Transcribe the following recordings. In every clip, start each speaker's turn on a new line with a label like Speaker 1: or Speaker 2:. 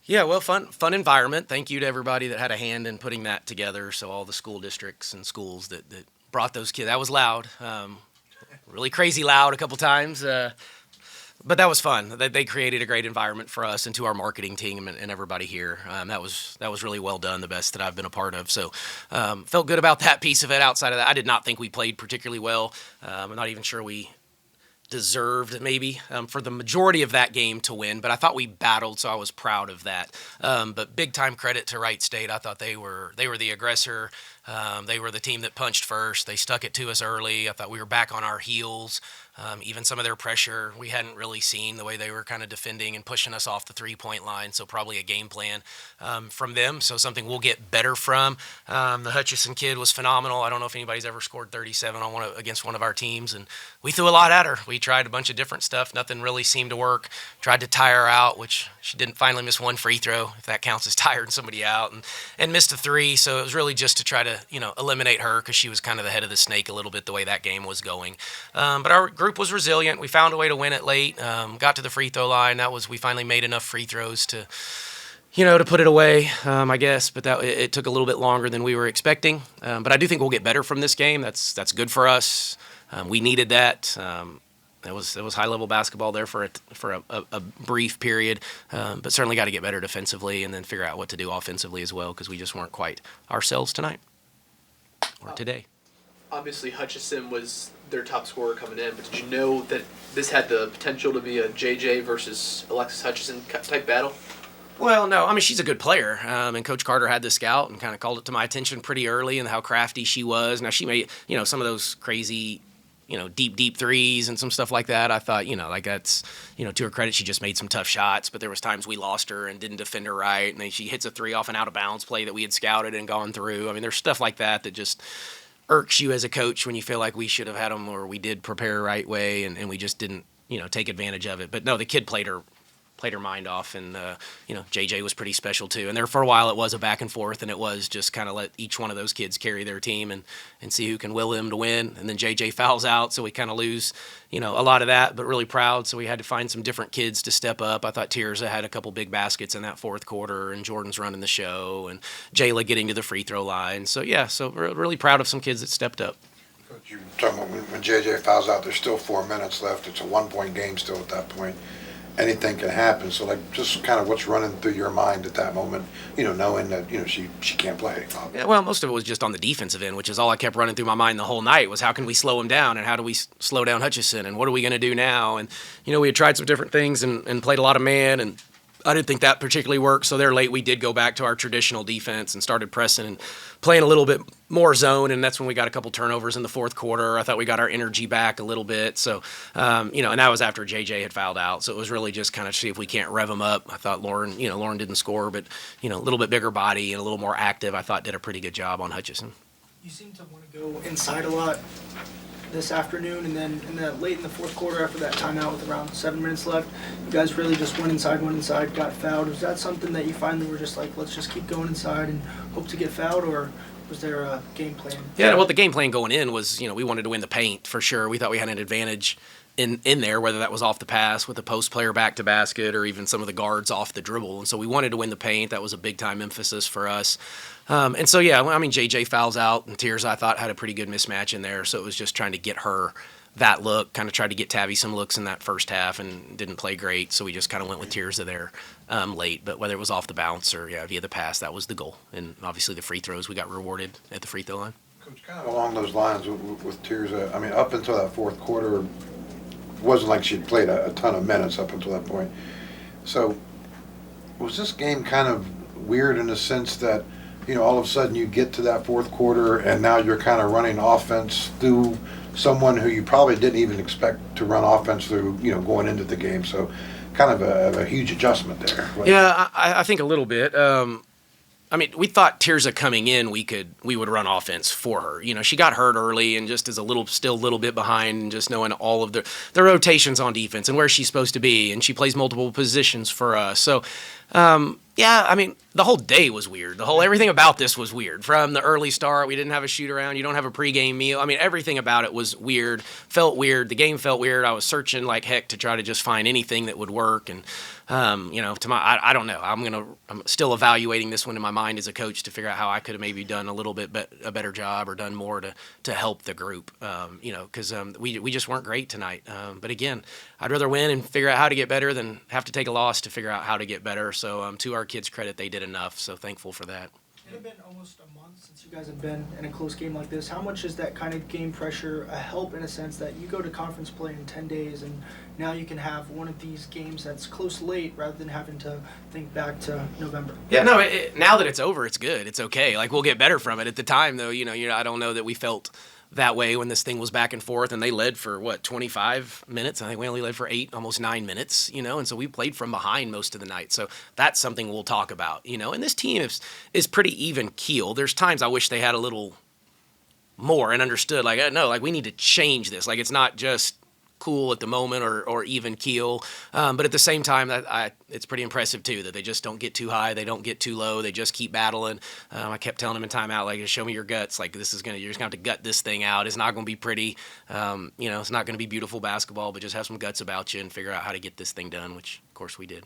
Speaker 1: Yeah, well, fun environment. Thank you to everybody that had a hand in putting that together. So all the school districts and schools that brought those kids. That was loud, really crazy loud a couple times. But that was fun. They created a great environment for us and to our marketing team and everybody here. That was really well done, the best that I've been a part of. So felt good about that piece of it. Outside of that, I did not think we played particularly well. I'm not even sure we deserved maybe for the majority of that game to win, but I thought we battled, so I was proud of that. But big time credit to Wright State. I thought they were the aggressor. They were the team that punched first. They stuck it to us early. I thought we were back on our heels. Even some of their pressure we hadn't really seen, the way they were kind of defending and pushing us off the 3-point line. So probably a game plan from them. So something we'll get better from. The Hutchison kid was phenomenal. I don't know if anybody's ever scored 37 against one of our teams, and we threw a lot at her. We tried a bunch of different stuff. Nothing really seemed to work. Tried to tire her out, which she didn't finally miss one free throw, if that counts as tiring somebody out, and missed a 3. So it was really just to try to eliminate her because she was kind of the head of the snake a little bit the way that game was going. But our group was resilient. We found a way to win it late. Got to the free throw line. We finally made enough free throws to put it away, I guess. But it took a little bit longer than we were expecting. But I do think we'll get better from this game. That's good for us. We needed that. It was high level basketball there for a brief period, but certainly got to get better defensively and then figure out what to do offensively as well, because we just weren't quite ourselves tonight or today.
Speaker 2: Obviously, Hutchison was their top scorer coming in, but did you know that this had the potential to be a JJ versus Alexis Hutchison type battle?
Speaker 1: Well, no. I mean, she's a good player, and Coach Carter had the scout and kind of called it to my attention pretty early and how crafty she was. Now, she made, some of those crazy, deep threes and some stuff like that. I thought, that's, to her credit, she just made some tough shots, but there was times we lost her and didn't defend her right, and then she hits a 3 off an out-of-bounds play that we had scouted and gone through. I mean, there's stuff like that just irks you as a coach when you feel like we should have had them or we did prepare the right way and we just didn't, take advantage of it. But no, the kid played her mind off, and JJ was pretty special too. And there for a while it was a back and forth, and it was just kind of let each one of those kids carry their team and see who can will them to win. And then JJ fouls out, so we kind of lose a lot of that, but really proud. So we had to find some different kids to step up. I thought Tirza had a couple big baskets in that fourth quarter, and Jordan's running the show, and Jayla getting to the free throw line. So yeah, so we're really proud of some kids that stepped up.
Speaker 3: You talking about when JJ fouls out, there's still 4 minutes left. It's a 1-point game still at that point. Anything can happen. So, just kind of what's running through your mind at that moment, knowing that, she can't play.
Speaker 1: Yeah, well, most of it was just on the defensive end, which is all I kept running through my mind the whole night was how can we slow him down and how do we slow down Hutchison and what are we going to do now? And, we had tried some different things and played a lot of man, and I didn't think that particularly worked. So there late we did go back to our traditional defense and started pressing and playing a little bit more zone, and that's when we got a couple turnovers in the fourth quarter. I thought we got our energy back a little bit. So, and that was after JJ had fouled out. So it was really just kind of see if we can't rev him up. I thought Lauren didn't score, but, a little bit bigger body and a little more active, I thought did a pretty good job on Hutchison.
Speaker 4: You seem to want to go inside a lot this afternoon, and then late in the fourth quarter after that timeout with around 7 minutes left, you guys really just went inside, got fouled. Was that something that you finally were just like, let's just keep going inside and hope to get fouled, or was there a game plan?
Speaker 1: Yeah, well, the game plan going in was, we wanted to win the paint for sure. We thought we had an advantage in there, whether that was off the pass with a post player back to basket or even some of the guards off the dribble. And so we wanted to win the paint. That was a big time emphasis for us. And so, yeah, I mean, JJ fouls out, and Tears, I thought, had a pretty good mismatch in there. So it was just trying to get her that look, kind of tried to get Tabby some looks in that first half and didn't play great. So we just kind of went with Tears there late. But whether it was off the bounce or, via the pass, that was the goal. And obviously the free throws, we got rewarded at the free throw line.
Speaker 3: Coach, kind of along those lines with Tears, I mean, up until that fourth quarter, it wasn't like she'd played a ton of minutes up until that point. So was this game kind of weird in the sense that, all of a sudden you get to that fourth quarter and now you're kind of running offense through someone who you probably didn't even expect to run offense through, going into the game. So kind of a huge adjustment there.
Speaker 1: Yeah, I think a little bit. I mean, we thought Tirza coming in, we would run offense for her. She got hurt early and just is still a little bit behind, and just knowing all of the rotations on defense and where she's supposed to be, and she plays multiple positions for us. So Yeah, I mean, the whole day was weird. Everything about this was weird. From the early start, we didn't have a shoot around. You don't have a pregame meal. I mean, everything about it was weird. Felt weird. The game felt weird. I was searching like heck to try to just find anything that would work. And I don't know. I'm still evaluating this one in my mind as a coach to figure out how I could have maybe done a little bit a better job or done more to help the group. Because we just weren't great tonight. But again, I'd rather win and figure out how to get better than have to take a loss to figure out how to get better. So to our kids' credit, they did enough. So thankful for that.
Speaker 4: It had been almost a month since you guys have been in a close game like this. How much is that kind of game pressure a help in a sense that you go to conference play in 10 days and now you can have one of these games that's close late rather than having to think back to November?
Speaker 1: Yeah, no, now that it's over, it's good. It's okay. Like, we'll get better from it. At the time, though, I don't know that we felt that way when this thing was back and forth, and they led for 25 minutes. I think we only led for 8, almost 9 minutes, and so we played from behind most of the night. So that's something we'll talk about, and this team is pretty even keel. There's times I wish they had a little more and understood, we need to change this. Like, it's not just cool at the moment or even keel. But at the same time, it's pretty impressive, too, that they just don't get too high. They don't get too low. They just keep battling. I kept telling them in timeout, show me your guts. Like, you're just going to have to gut this thing out. It's not going to be pretty. It's not going to be beautiful basketball, but just have some guts about you and figure out how to get this thing done, which, of course, we did.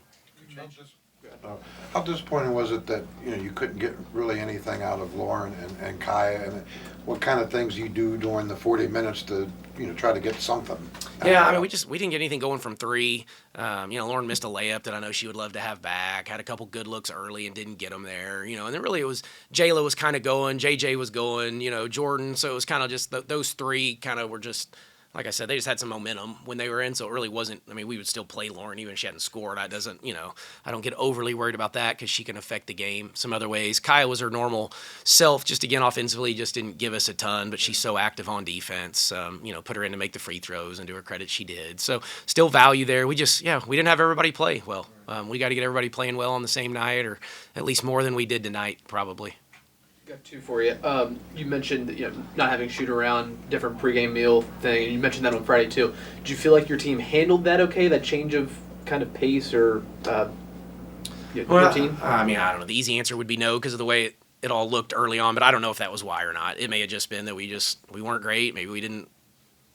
Speaker 3: How disappointing was it that you couldn't get really anything out of Lauren and Kaya, and what kind of things you do during the 40 minutes to try to get something?
Speaker 1: Yeah, I mean, we didn't get anything going from 3. Lauren missed a layup that I know she would love to have back. Had a couple good looks early and didn't get them there. And then really it was Jayla was kind of going, JJ was going, Jordan. So it was kind of just those 3 kind of were just. Like I said, they just had some momentum when they were in, so it really wasn't. I mean, we would still play Lauren even if she hadn't scored. I don't get overly worried about that because she can affect the game some other ways. Kaya was her normal self, just again offensively, just didn't give us a ton, but she's so active on defense. Put her in to make the free throws, and to her credit, she did. So still value there. We didn't have everybody play well. We got to get everybody playing well on the same night, or at least more than we did tonight, probably.
Speaker 2: Got 2 for you. You mentioned not having shoot around, different pregame meal thing, and you mentioned that on Friday too. Did you feel like your team handled that okay? That change of kind of pace or routine?
Speaker 1: I mean, I don't know. The easy answer would be no because of the way it all looked early on, but I don't know if that was why or not. It may have just been that we weren't great. Maybe we didn't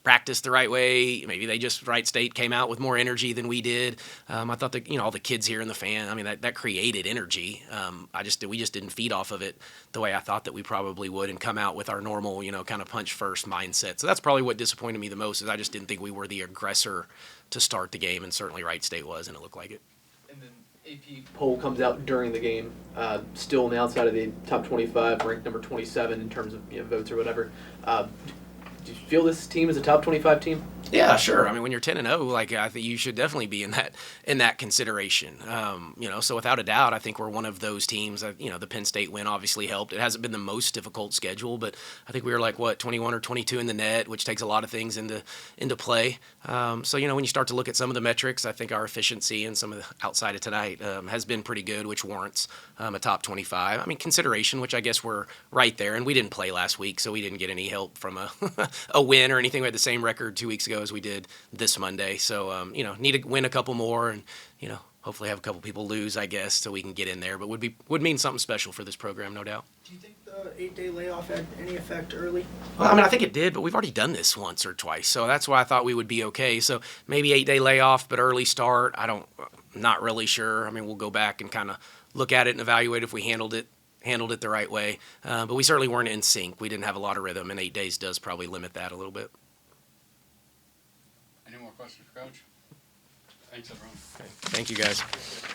Speaker 1: practice the right way. Maybe Wright State came out with more energy than we did. I thought that all the kids here and the fan. I mean that created energy. We just didn't feed off of it the way I thought that we probably would, and come out with our normal kind of punch first mindset. So that's probably what disappointed me the most, is I just didn't think we were the aggressor to start the game, and certainly Wright State was, and it looked like it.
Speaker 2: And then AP poll comes out during the game, still on the outside of the top 25, ranked number 27 in terms of votes or whatever. Do you feel this team is a top 25 team?
Speaker 1: Yeah, sure. I mean, when you're 10-0, I think you should definitely be in that consideration. So without a doubt, I think we're one of those teams. The Penn State win obviously helped. It hasn't been the most difficult schedule, but I think we were 21 or 22 in the net, which takes a lot of things into play. So when you start to look at some of the metrics, I think our efficiency and some of the outside of tonight has been pretty good, which warrants a top 25. I mean, consideration, which I guess we're right there, and we didn't play last week, so we didn't get any help from a win or anything. We had the same record 2 weeks ago as we did this Monday. So, need to win a couple more and, hopefully have a couple people lose, I guess, so we can get in there. But would mean something special for this program, no doubt.
Speaker 4: Do you think the 8-day layoff had any effect early?
Speaker 1: Well, I mean, I think it did, but we've already done this once or twice. So that's why I thought we would be okay. So maybe 8-day layoff, but early start. Not really sure. I mean, we'll go back and kind of look at it and evaluate if we handled it the right way. But we certainly weren't in sync. We didn't have a lot of rhythm, and 8 days does probably limit that a little bit.
Speaker 5: Any more questions for Coach? Thanks, everyone.
Speaker 1: Okay. Thank you, guys.